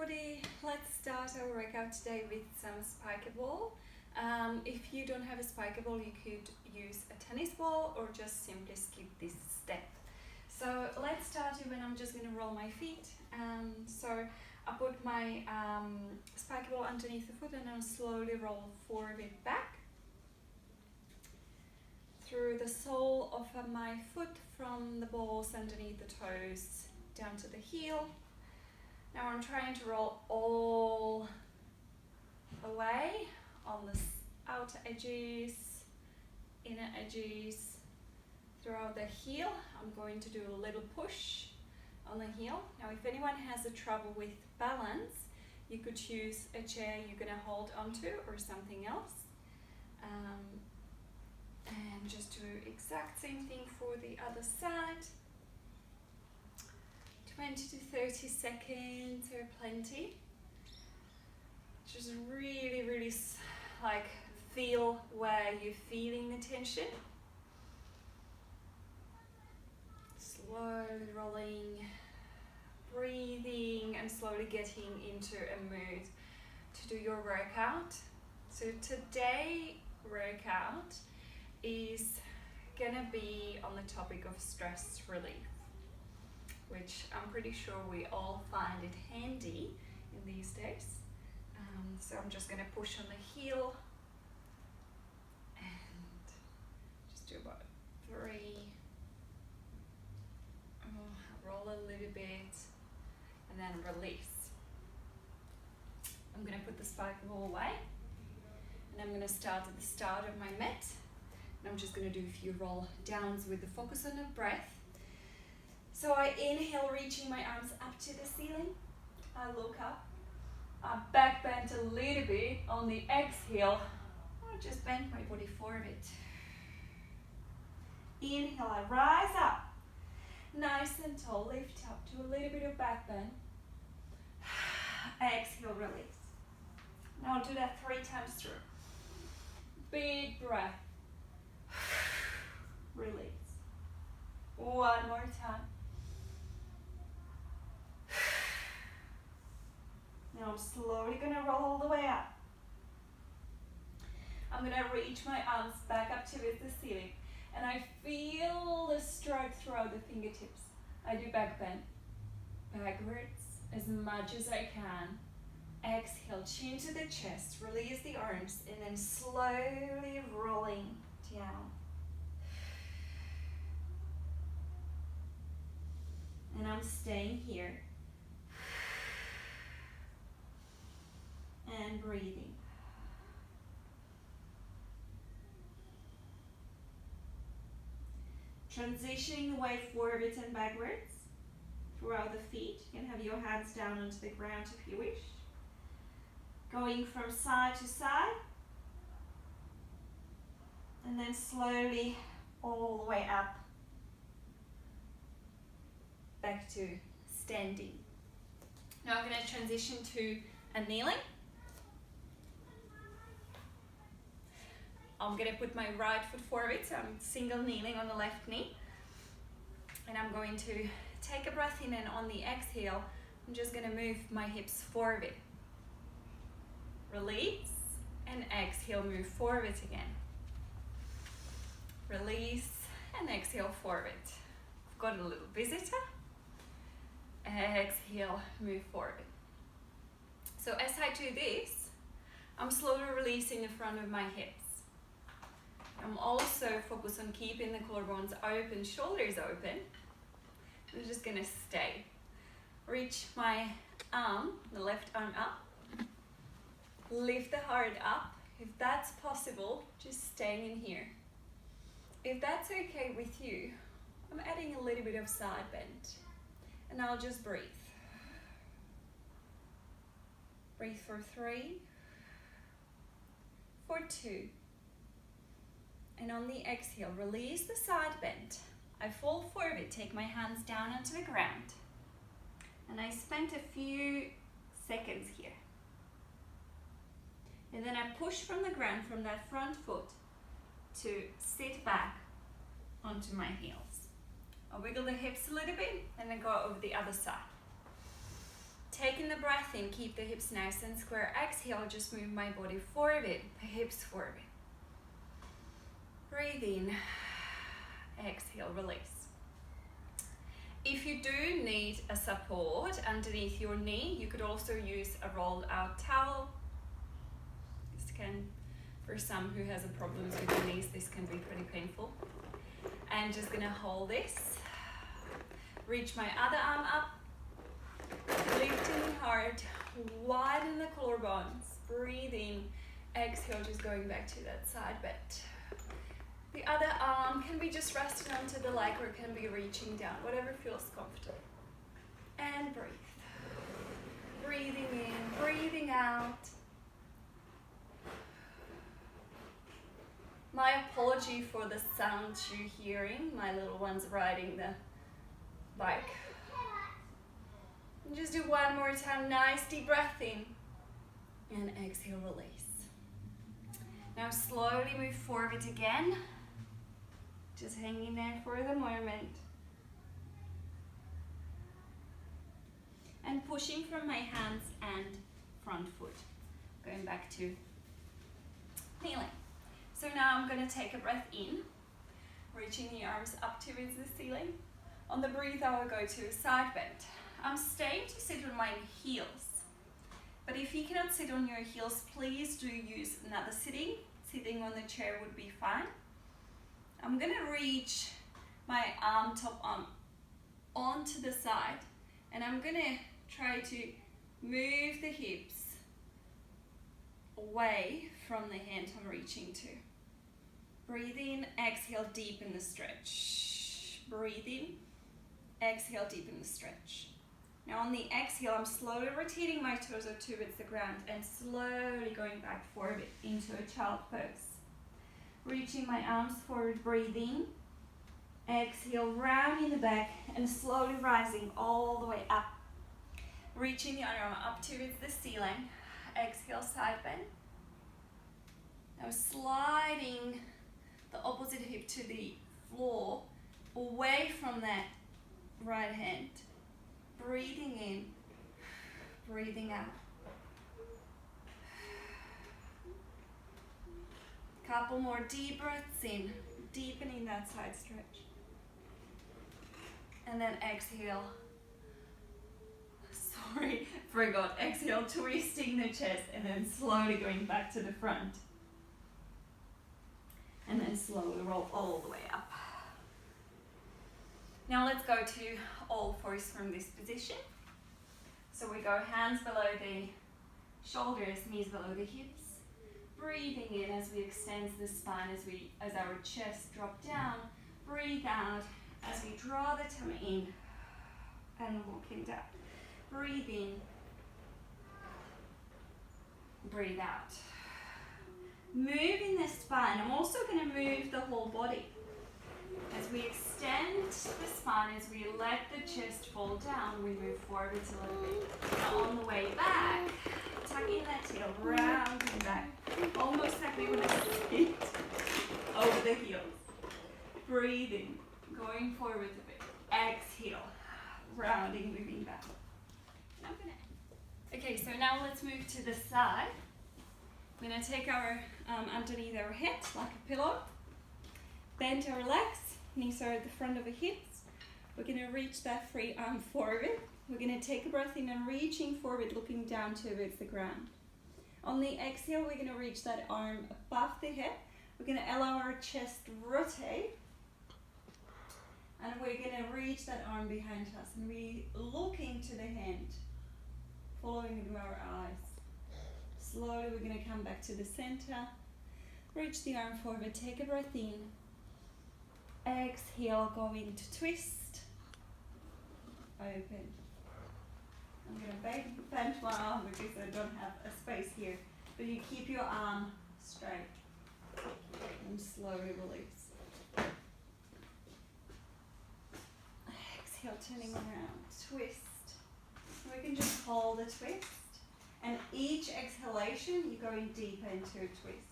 everybody, let's start our workout today with some spiker ball. If you don't have a spiker ball, you could use a tennis ball or just simply skip this step. So let's start when I'm just going to roll my feet. So I put my spiker ball underneath the foot and I'll slowly roll forward back through the sole of my foot from the balls underneath the toes down to the heel. Now I'm trying to roll all the way on the outer edges, inner edges, throughout the heel. I'm going to do a little push on the heel. Now if anyone has a trouble with balance, you could choose a chair you're going to hold onto or something else. And just do exact same thing for the other side. 20 to 30 seconds are plenty. Just really like feel where you're feeling the tension. Slowly rolling, breathing and slowly getting into a mood to do your workout. So today workout is gonna be on the topic of stress relief, which I'm pretty sure we all find it handy in these days. So I'm just gonna push on the heel and just do about 3. Roll a little bit and then release. I'm gonna put the spiker ball away and I'm gonna start at the start of my mat. And I'm just gonna do a few roll downs with the focus on the breath. So I inhale, reaching my arms up to the ceiling. I look up. I back bend a little bit. On the exhale, I just bend my body forward. Inhale, I rise up. Nice and tall, lift up to a little bit of back bend. Exhale, release. Now I'll do that 3 times through. Big breath. Release. One more time. Now I'm slowly gonna roll all the way up. I'm gonna reach my arms back up towards the ceiling and I feel the stroke throughout the fingertips. I do back bend, backwards as much as I can. Exhale, chin to the chest, release the arms and then slowly rolling down. And I'm staying here. And breathing. Transitioning the weight forwards and backwards throughout the feet. You can have your hands down onto the ground if you wish. Going from side to side. And then slowly all the way up. Back to standing. Now I'm going to transition to a kneeling. I'm going to put my right foot forward, so I'm single kneeling on the left knee. And I'm going to take a breath in and on the exhale, I'm just going to move my hips forward. Release and exhale, move forward again. Release and exhale forward. I've got a little visitor. Exhale, move forward. So as I do this, I'm slowly releasing the front of my hips. I'm also focused on keeping the collarbones open, shoulders open. I'm just gonna stay. Reach my arm, the left arm up. Lift the heart up. If that's possible, just staying in here. If that's okay with you, I'm adding a little bit of side bend. And I'll just breathe. Breathe for 3, for 2. And on the exhale, release the side bend. I fall forward, take my hands down onto the ground. And I spent a few seconds here. And then I push from the ground, from that front foot, to sit back onto my heels. I'll wiggle the hips a little bit and then go over the other side. Taking the breath in, keep the hips nice and square. Exhale, just move my body forward, hips forward. Breathe in. Exhale, release. If you do need a support underneath your knee, you could also use a rolled out towel. This can, for some who has a problems with their knees, this can be pretty painful. And just gonna hold this. Reach my other arm up. Lifting hard, widen the collarbones. Breathe in. Exhale, just going back to that side bend. The other arm can be just resting onto the leg or can be reaching down, whatever feels comfortable. And breathe. Breathing in, breathing out. My apology for the sound you're hearing. My little one's riding the bike. And just do one more time. Nice deep breath in. And exhale, release. Now slowly move forward again. Just hanging there for the moment. And pushing from my hands and front foot. Going back to kneeling. So now I'm going to take a breath in. Reaching the arms up towards the ceiling. On the breathe, I will go to a side bend. I'm staying to sit on my heels. But if you cannot sit on your heels, please do use another sitting. Sitting on the chair would be fine. I'm going to reach my top arm onto the side. And I'm going to try to move the hips away from the hand I'm reaching to. Breathe in, exhale, deepen the stretch. Breathe in, exhale, deepen the stretch. Now on the exhale, I'm slowly rotating my torso towards the ground and slowly going back forward into a child pose. Reaching my arms forward, breathing. Exhale, rounding the back and slowly rising all the way up. Reaching the underarm up towards the ceiling. Exhale, side bend. Now sliding the opposite hip to the floor, away from that right hand. Breathing in, breathing out. Couple more deep breaths in, deepening that side stretch. And then exhale. Sorry, forgot. Exhale, twisting the chest and then slowly going back to the front. And then slowly roll all the way up. Now let's go to all fours from this position. So we go hands below the shoulders, knees below the hips. Breathing in as we extend the spine, as our chest drop down. Breathe out as we draw the tummy in and walking down. Breathe in. Breathe out. Moving the spine. I'm also going to move the whole body. As we extend the spine, as we let the chest fall down, we move forward a little bit. Now on the way back, tucking that tail, rounding back. Almost like we want to sit over the heels. Breathing, going forward a bit. Exhale, rounding, moving back. Okay, so now let's move to the side. We're going to take our underneath our head like a pillow. Bend our legs, knees are at the front of the hips. We're going to reach that free arm forward. We're going to take a breath in and reaching forward, looking down towards the ground. On the exhale, we're going to reach that arm above the head. We're going to allow our chest rotate. And we're going to reach that arm behind us. And we're looking to the hand, following with our eyes. Slowly, we're going to come back to the center. Reach the arm forward, take a breath in. Exhale, going to twist. Open. I'm going to bend my arm because I don't have a space here. But you keep your arm straight. And slowly release. Exhale, turning around. Twist. We can just hold a twist. And each exhalation, you're going deeper into a twist.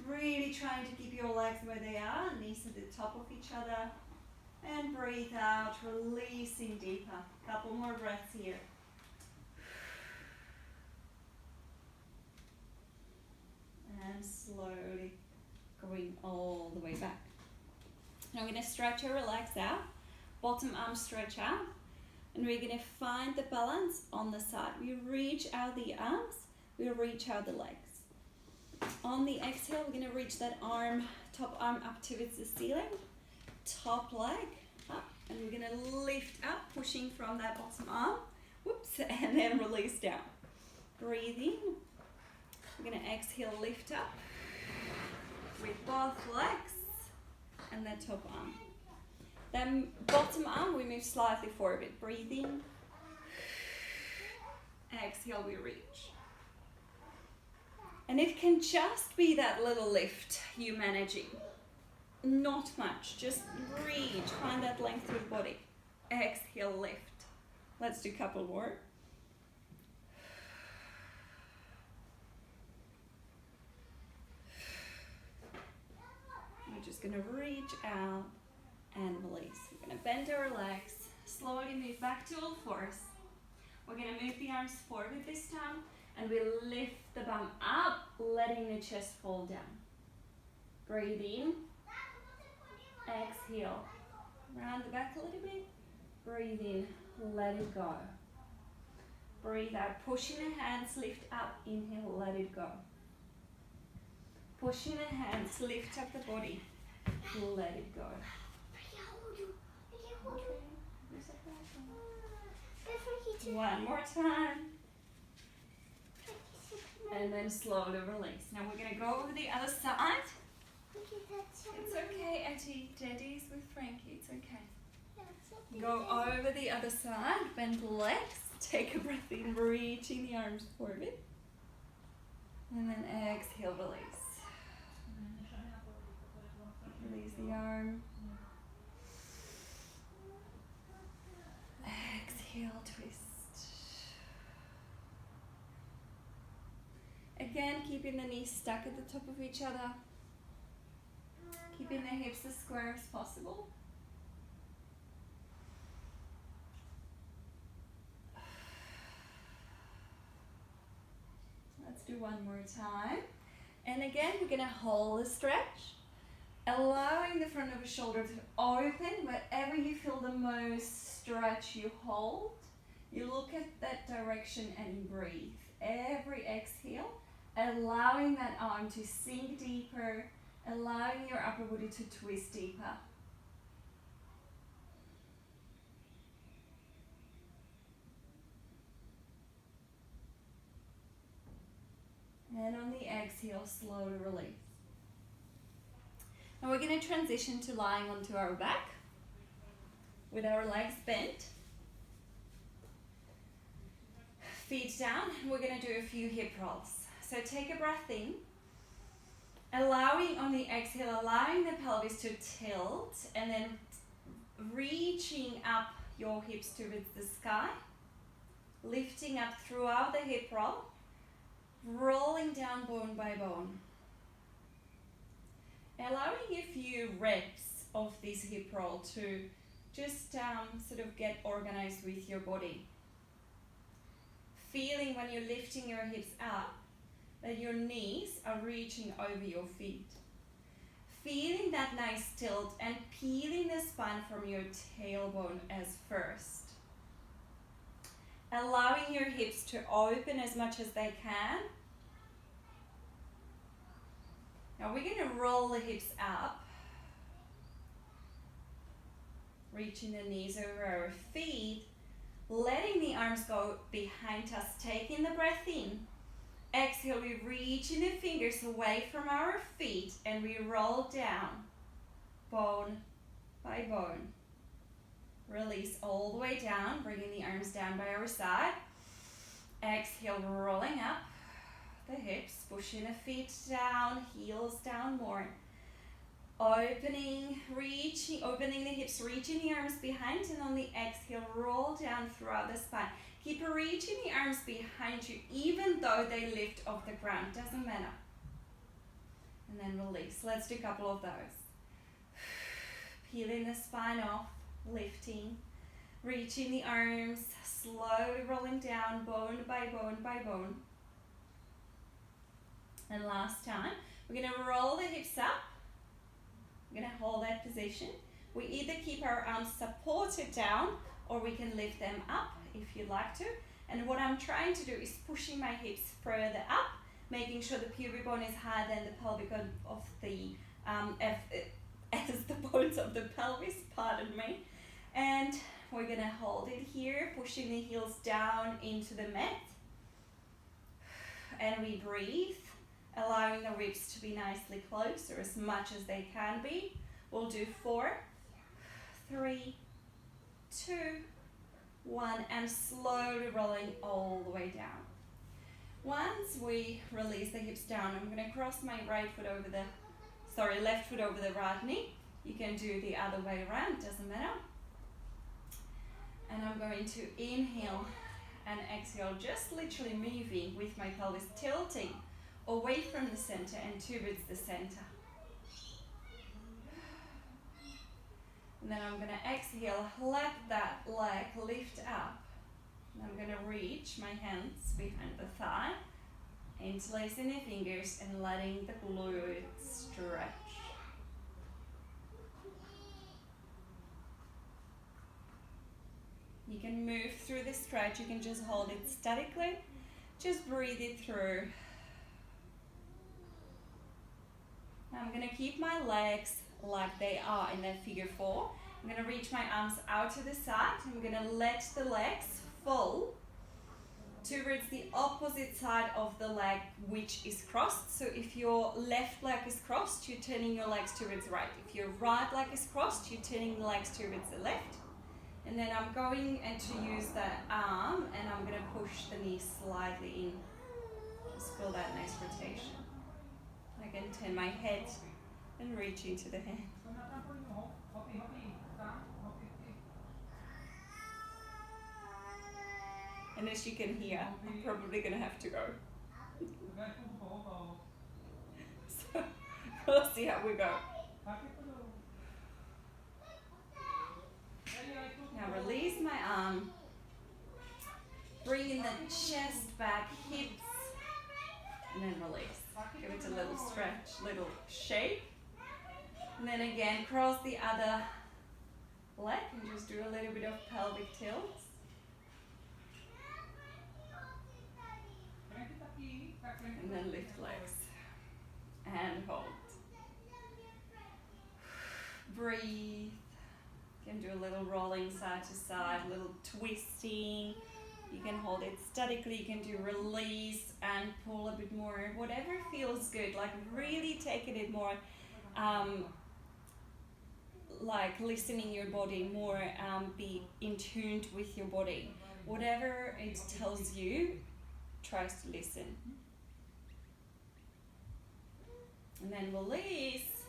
Really trying to keep your legs where they are, knees at the top of each other. And breathe out, releasing deeper. Couple more breaths here. going to stretch our legs out, bottom arm stretch out, and we're going to find the balance on the side. We reach out the arms, we reach out the legs. On the exhale, we're going to reach that arm, top arm up towards the ceiling, top leg up, and we're going to lift up, pushing from that bottom arm, whoops, and then release down. Breathe in. We're going to exhale, lift up with both legs and that top arm. Then bottom arm, we move slightly forward. Breathe in. Exhale, we reach. And it can just be that little lift you're managing. Not much, just reach, find that length through the body. Exhale, lift. Let's do a couple more. We're just gonna reach out and release. We're gonna bend our legs, slowly move back to all fours. We're gonna move the arms forward this time, and we lift the bum up, letting the chest fall down. Breathe in. Exhale. Round the back a little bit. Breathe in. Let it go. Breathe out. Pushing the hands, lift up. Inhale, let it go. Pushing the hands, lift up the body. Let it go. One more time. And then slowly release. Now we're going to go over the other side. It's okay, Auntie. Daddy's with Frankie. It's okay. Go over the other side. Bend the legs. Take a breath in, reaching the arms forward. And then exhale, release. Release the arm. Exhale, twist. Again, keeping the knees stuck at the top of each other. Keeping the hips as square as possible. Let's do one more time. And again, we're going to hold the stretch, allowing the front of the shoulder to open. Wherever you feel the most stretch, you hold. You look at that direction and you breathe. Every exhale, allowing that arm to sink deeper, allowing your upper body to twist deeper. And on the exhale, slowly release. Now we're going to transition to lying onto our back with our legs bent. Feet down. We're going to do a few hip rolls. So take a breath in. Allowing on the exhale, allowing the pelvis to tilt, and then reaching up your hips towards the sky. Lifting up throughout the hip roll. Rolling down bone by bone. Allowing a few reps of this hip roll to just sort of get organized with your body. Feeling when you're lifting your hips up that your knees are reaching over your feet. Feeling that nice tilt and peeling the spine from your tailbone as first. Allowing your hips to open as much as they can. Now we're going to roll the hips up. Reaching the knees over our feet. Letting the arms go behind us. Taking the breath in. Exhale, we reach in the fingers away from our feet and we roll down, bone by bone. Release all the way down, bringing the arms down by our side. Exhale, rolling up the hips, pushing the feet down, heels down more. Opening, reaching, opening the hips, reaching the arms behind, and on the exhale, roll down throughout the spine. Keep reaching the arms behind you, even though they lift off the ground. Doesn't matter. And then release. Let's do a couple of those. Peeling the spine off, lifting, reaching the arms, slowly rolling down, bone by bone by bone. And last time, we're going to roll the hips up. We're going to hold that position. We either keep our arms supported down or we can lift them up if you'd like to. And what I'm trying to do is pushing my hips further up, making sure the pubic bone is higher than the pelvic bone of the, as the bones of the pelvis, pardon me. And we're gonna hold it here, pushing the heels down into the mat. And we breathe, allowing the ribs to be nicely closed or as much as they can be. We'll do 4, 3, 2, 1, and slowly rolling all the way down. Once we release the hips down, I'm going to cross my left foot over the right knee. You can do the other way around, doesn't matter. And I'm going to inhale and exhale, just literally moving with my pelvis tilting away from the center and towards the center. And then I'm going to exhale, let that leg lift up. And I'm going to reach my hands behind the thigh, interlacing the fingers and letting the glutes stretch. You can move through the stretch, you can just hold it statically, just breathe it through. Now I'm going to keep my legs like they are in that figure 4. I'm going to reach my arms out to the side. I'm going to let the legs fall towards the opposite side of the leg which is crossed. So if your left leg is crossed, you're turning your legs towards right. If your right leg is crossed, you're turning the legs towards the left. And then I'm going to use that arm and I'm going to push the knee slightly in. Just feel that nice rotation. I can turn my head and reach into the hand. And as you can hear, I'm probably going to have to go. So we'll see how we go. Now release my arm. Bring in the chest back, hips, and then release. Give it a little stretch, little shake. And then again, cross the other leg and just do a little bit of pelvic tilts. And then lift legs. And hold. Breathe. You can do a little rolling side to side, a little twisting. You can hold it statically, you can do release and pull a bit more, whatever feels good. Like really taking it more, like listening your body more, be in tune with your body. Whatever it tells you, tries to listen. And then release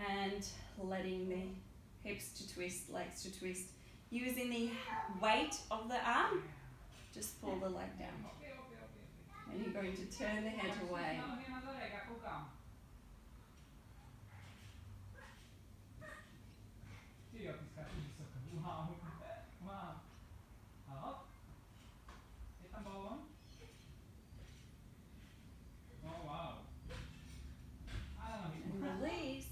and letting the hips to twist, legs to twist. Using the weight of the arm, just pull the leg down. And you're going to turn the head away. And release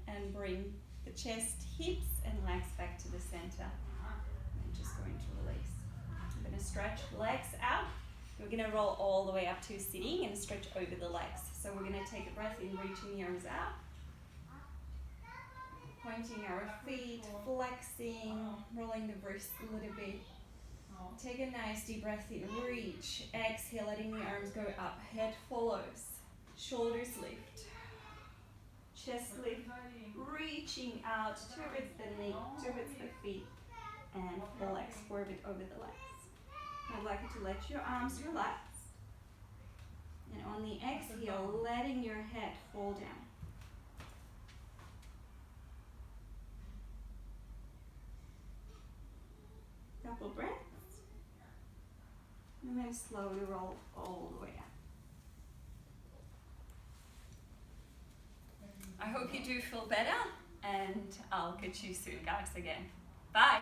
and bring the chest, hips and legs back to the center. I'm just going to release. I'm going to stretch legs out. We're going to roll all the way up to sitting and stretch over the legs. So we're going to take a breath in, reaching the arms out. Pointing our feet, flexing, rolling the wrists a little bit. Take a nice deep breath in, reach, exhale, letting the arms go up, head follows, shoulders lift, chest lift, reaching out towards the knee, towards the feet, and the legs forward over the legs. I'd like you to let your arms relax, and on the exhale, letting your head fall down. Couple breaths, and then slowly roll all the way up. I hope you do feel better, and I'll catch you soon, guys, again. Bye.